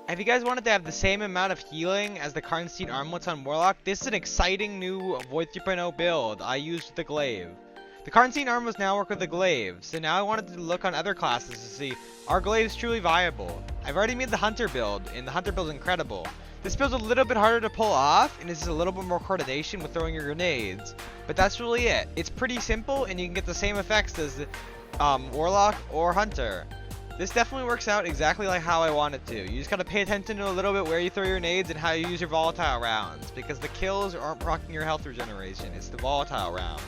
If you guys wanted to have the same amount of healing as the Karnstein armlets on Warlock, this is an exciting new Void 3.0 build I used with the Glaive. The Karnstein armlets now work with the Glaive, so now I wanted to look on other classes to see, are Glaives truly viable? I've already made the Hunter build, and the Hunter build is incredible. This build's a little bit harder to pull off, and it's a little bit more coordination with throwing your grenades. But that's really it. It's pretty simple, and you can get the same effects as the Warlock or Hunter. This definitely works out exactly like how I want it to. You just gotta pay attention to a little bit where you throw your nades and how you use your volatile rounds, because the kills aren't proccing your health regeneration, it's the volatile rounds.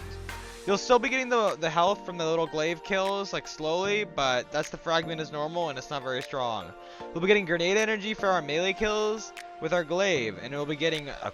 You'll still be getting the health from the little glaive kills, like slowly, but that's the fragment is normal and it's not very strong. We'll be getting grenade energy for our melee kills with our glaive, and we'll be getting a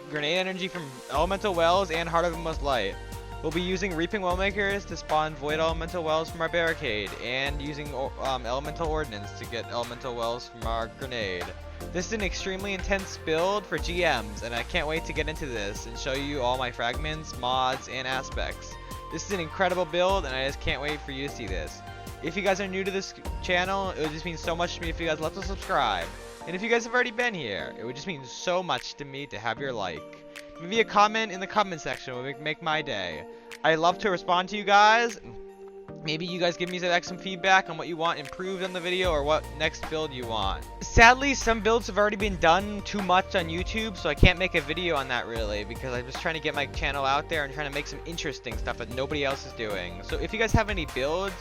grenade energy from elemental wells and Heart of the Most Light. We'll be using Reaping Wellmakers to spawn Void Elemental Wells from our barricade, and using Elemental Ordnance to get Elemental Wells from our grenade. This is an extremely intense build for GMs, and I can't wait to get into this and show you all my fragments, mods, and aspects. This is an incredible build, and I just can't wait for you to see this. If you guys are new to this channel, it would just mean so much to me if you guys left a subscribe. And if you guys have already been here, it would just mean so much to me to have your like. Maybe a comment in the comment section would make my day. I love to respond to you guys. Maybe you guys give me some feedback on what you want improved on the video or what next build you want. Sadly, some builds have already been done too much on YouTube, so I can't make a video on that really, because I'm just trying to get my channel out there and trying to make some interesting stuff that nobody else is doing. So if you guys have any builds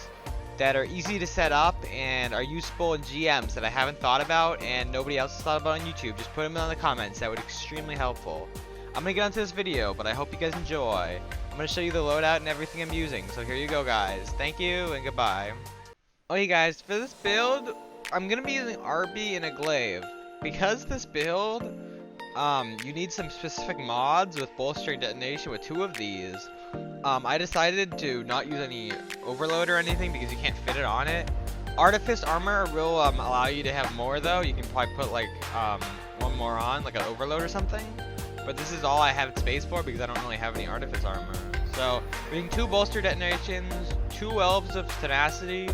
that are easy to set up and are useful in GMs that I haven't thought about and nobody else has thought about on YouTube, just put them in the comments. That would be extremely helpful. I'm gonna get onto this video, but I hope you guys enjoy. I'm gonna show you the loadout and everything I'm using, so here you go guys. Thank you and goodbye. Okay guys, for this build, I'm gonna be using RB and a glaive. Because this build, you need some specific mods with bolstering detonation with 2 of these. I decided to not use any overload or anything because you can't fit it on it. Artifice armor will allow you to have more though. You can probably put like 1 more on, like an overload or something. But this is all I have space for because I don't really have any Artifice armor. So, we're using 2 bolster detonations, 2 Elves of Tenacity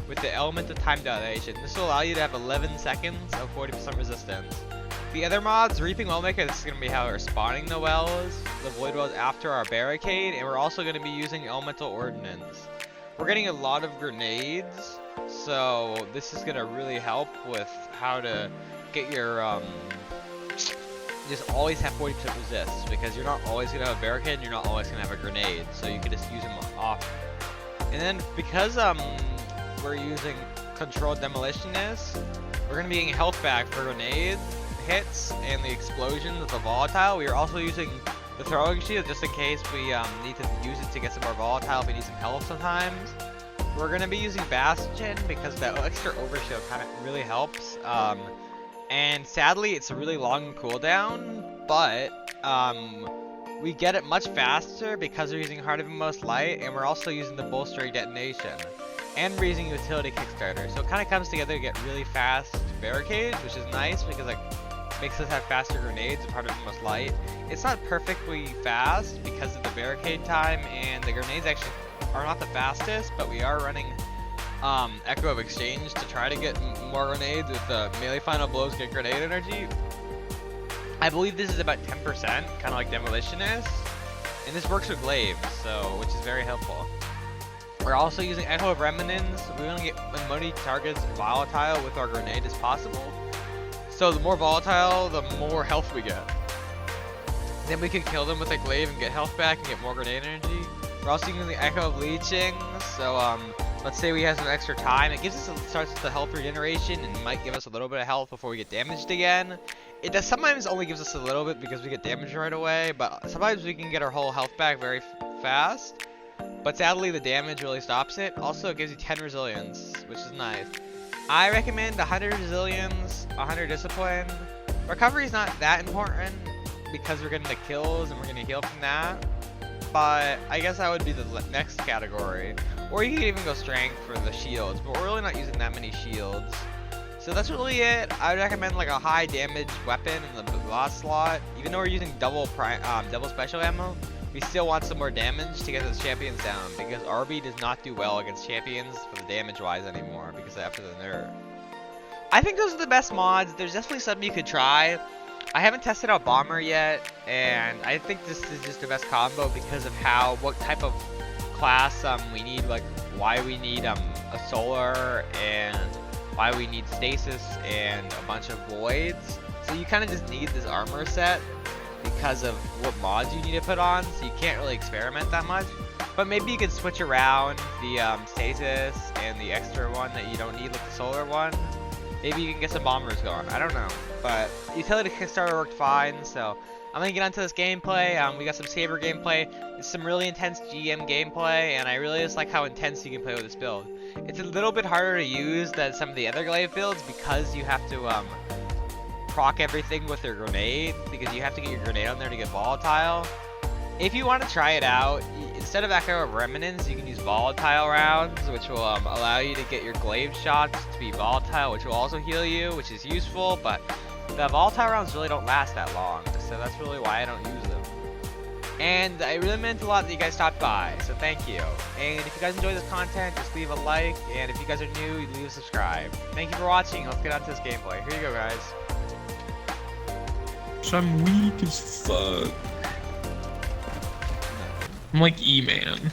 with the Element of Time detonation. This will allow you to have 11 seconds of 40% resistance. The other mods, Reaping Wellmaker, this is going to be how we're spawning the wells, the Void Wells after our barricade, and we're also going to be using Elemental Ordnance. We're getting a lot of grenades, so this is going to really help with how to get your just always have 40% resist, because you're not always going to have a barricade and you're not always going to have a grenade, so you can just use them off. And then because we're using Controlled Demolitionist, we're going to be getting health back for grenade hits and the explosions of the volatile. We are also using the throwing shield just in case we need to use it to get some more volatile if we need some health sometimes. We're going to be using Bastion because that extra overshield kind of really helps. And sadly, it's a really long cooldown, but we get it much faster because we're using Heart of the Most Light, and we're also using the bolstering detonation, and we're using utility kickstarter. So it kind of comes together to get really fast barricades, which is nice because like makes us have faster grenades with Heart of the Most Light. It's not perfectly fast because of the barricade time, and the grenades actually are not the fastest, but we are running Echo of Exchange to try to get more grenades with the melee final blows get grenade energy. I believe this is about 10%, kind of like Demolitionist, and this works with glaives, so which is very helpful. We're also using Echo of Remnants. We want to get as many targets volatile with our grenade as possible. So the more volatile, the more health we get. Then we can kill them with a glaive and get health back and get more grenade energy. We're also using the Echo of Leeching, so let's say we have some extra time. It gives us starts with the health regeneration and might give us a little bit of health before we get damaged again. It does sometimes only gives us a little bit because we get damaged right away, but sometimes we can get our whole health back very fast. But sadly, the damage really stops it. Also, it gives you 10 resilience, which is nice. I recommend 100 resilience, 100 discipline. Recovery is not that important because we're getting the kills and we're going to heal from that. But I guess that would be the next category. Or you could even go strength for the shields, but we're really not using that many shields. So that's really it. I would recommend like a high damage weapon in the last slot. Even though we're using double special ammo, we still want some more damage to get those champions down, because RB does not do well against champions for the damage wise anymore because after the nerf. I think those are the best mods. There's definitely some you could try. I haven't tested out Bomber yet, and I think this is just the best combo because of what type of class we need, like why we need a solar and why we need stasis and a bunch of voids. So you kind of just need this armor set because of what mods you need to put on, so you can't really experiment that much. But maybe you could switch around the stasis and the extra one that you don't need, like the solar one. Maybe you can get some bombers going. I don't know. But utility Kickstarter worked fine, so I'm gonna get onto this gameplay. We got some Saber gameplay, some really intense GM gameplay, and I really just like how intense you can play with this build. It's a little bit harder to use than some of the other glaive builds because you have to proc everything with your grenade, because you have to get your grenade on there to get volatile. If you want to try it out, instead of echo of remnants, you can use volatile rounds, which will allow you to get your glaive shots to be volatile, which will also heal you, which is useful, but the volatile rounds really don't last that long, so that's really why I don't use them. And I really meant a lot that you guys stopped by, so thank you. And if you guys enjoy this content, just leave a like, and if you guys are new, leave a subscribe. Thank you for watching. Let's get on to this gameplay. Here you go, guys. I'm weak as fuck. I'm like E-Man.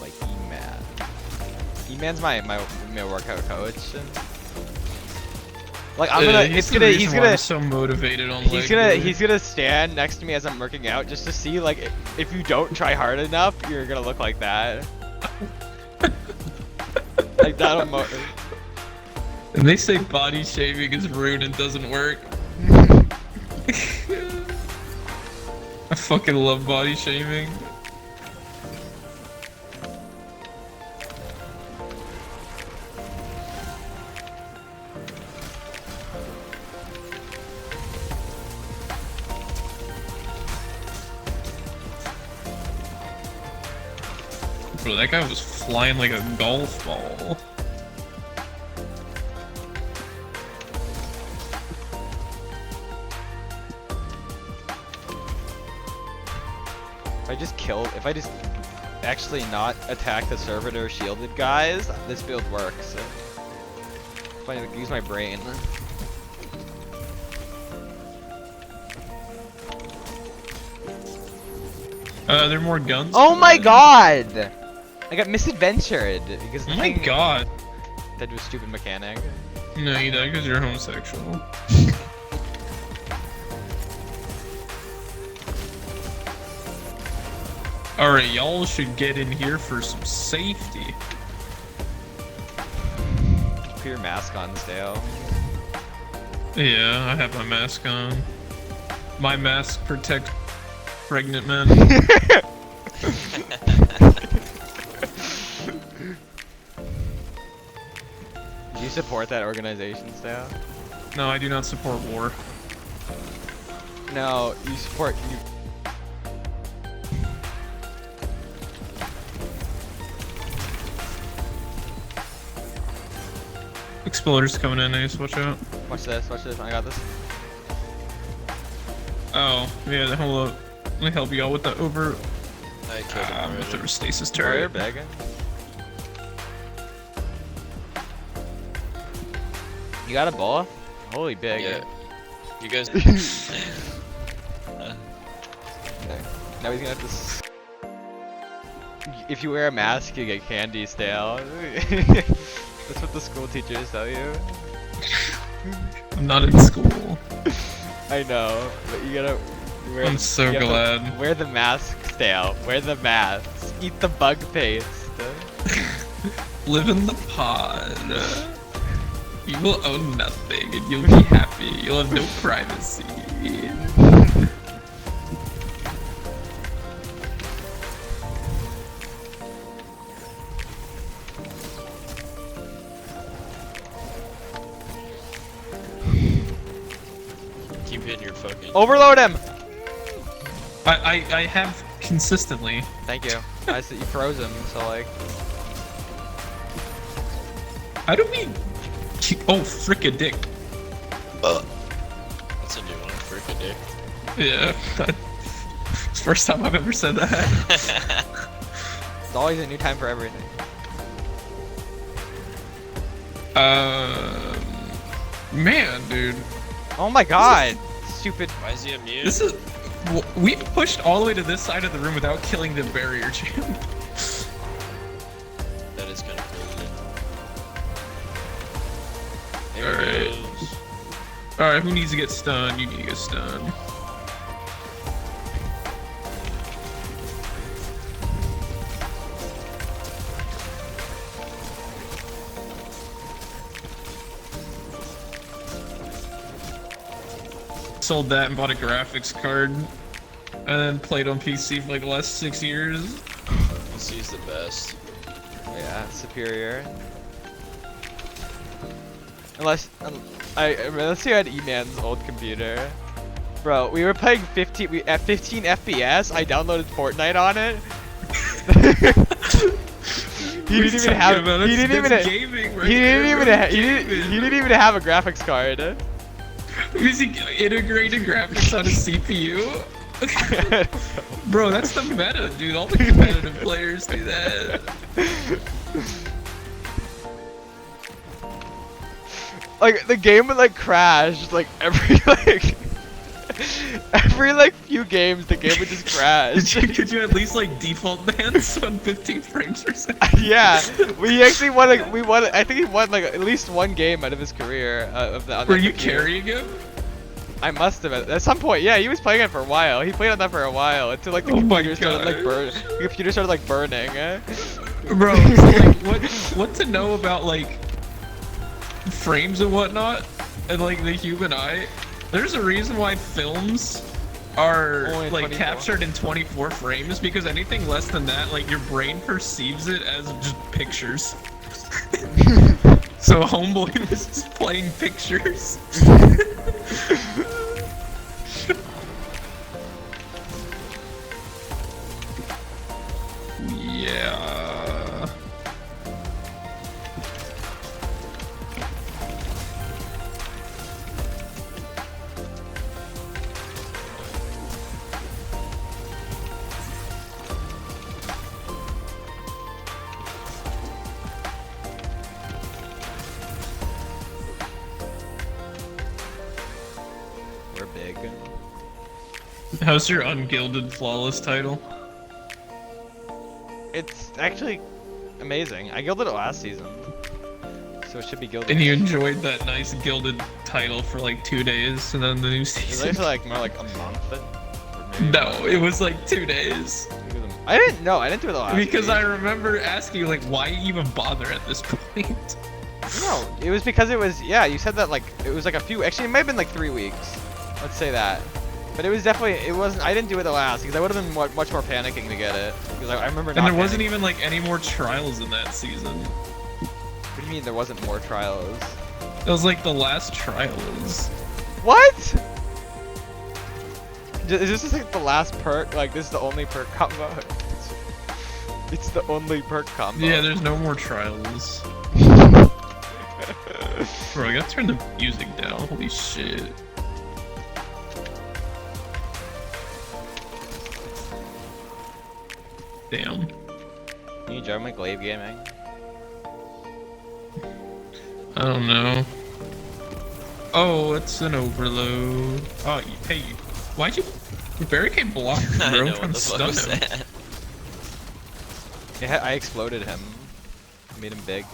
Like E-Man. E-Man's my workout coach. Like he's gonna so motivated on he's gonna stand next to me as I'm working out just to see, like, if you don't try hard enough, you're gonna look like that. Like that'll And they say body shaming is rude and doesn't work. I fucking love body shaming. Bro, that guy was flying like a golf ball. If I just actually not attack the servitor shielded guys, this build works. If I use my brain. There are more guns. Oh my god! I got misadventured because oh my god. That was stupid mechanic. No, you died because you're homosexual. Alright, y'all should get in here for some safety. Put your mask on, Stale. Yeah, I have my mask on. My mask protects pregnant men. Do you support that organization, Stale? No, I do not support war. No, you support you. Exploders coming in, Ace, watch out. Watch this, I got this. Oh, yeah, hold up. Let me help you out with the over... I killed him with the stasis Oh, you're turret. begging. You got a ball? Holy big. Yeah. You guys... Now he's gonna have to if you wear a mask, you get candy stale. That's what the school teachers tell you. I'm not in school. I know, but you gotta wear. I'm so glad. Wear the mask stale. Wear the mask. Eat the bug paste. Live in the pod. You will own nothing and you'll be happy. You'll have no privacy. Keep hitting your fucking... Overload him! I have consistently. Thank you. I said you froze him, so like... How do we... Oh, frick a dick. That's a new one. freaking dick. Yeah. It's the first time I've ever said that. It's always a new time for everything. Man, dude. Oh my god! Stupid. Why is he immune? This is. We've pushed all the way to this side of the room without killing the barrier champ. That is kind of crazy. There Alright. it goes. Alright, who needs to get stunned? You need to get stunned. Sold that and bought a graphics card. And then played on PC for like the last 6 years. PC's the best. Yeah, superior. Unless let's see, I had E-Man's old computer. Bro, we were playing 15 at 15 FPS. I downloaded Fortnite on it. He didn't even have. He didn't even have a graphics card. Is he integrated graphics on his CPU? Bro, that's the meta, dude. All the competitive players do that. Like the game would like crash like every few games the game would just crash. Could you at least like default bands on 15 frames per second? Yeah, we actually won. Like we won. I think he won like at least one game out of his career. Were you carrying him? I must have at some point. Yeah, he was playing it for a while. He played on that for a while until like the computer started like the computer started like burning. Bro, so, like what to know about like frames and whatnot, and like the human eye? There's a reason why films are only like 24. captured in 24 frames, because anything less than that, like your brain perceives it as just pictures. So homeboy was just playing pictures. Yeah. We're big. How's your ungilded flawless title? It's actually amazing. I gilded it last season, so it should be gilded. And you enjoyed that nice gilded title for like 2 days, and then the new It was season. actually like more like a month. Or maybe No, it was like 2 days. I didn't know. I didn't do it the last. Because week. I remember asking you, like, why even bother at this point? No, it was because it was. Yeah, you said that like it was like a few. Actually, it might have been like 3 weeks. Let's say that. But it was definitely. It wasn't. I didn't do it the last because I would have been much more panicking to get it. Because I remember. And there wasn't even like any more trials in that season. What do you mean there wasn't more trials? It was like the last trials. What? Is this just like the last perk? Like this is the only perk combo? It's the only perk combo. Yeah, there's no more trials. Bro, I gotta turn the music down. Holy shit. Damn. Can you join my Glaive Gaming? I don't know. Oh, it's an overload. Oh, hey, why'd you barricade block him, I bro? know, I'm what the fuck was stunned him. that? Yeah, I exploded him. Made him big.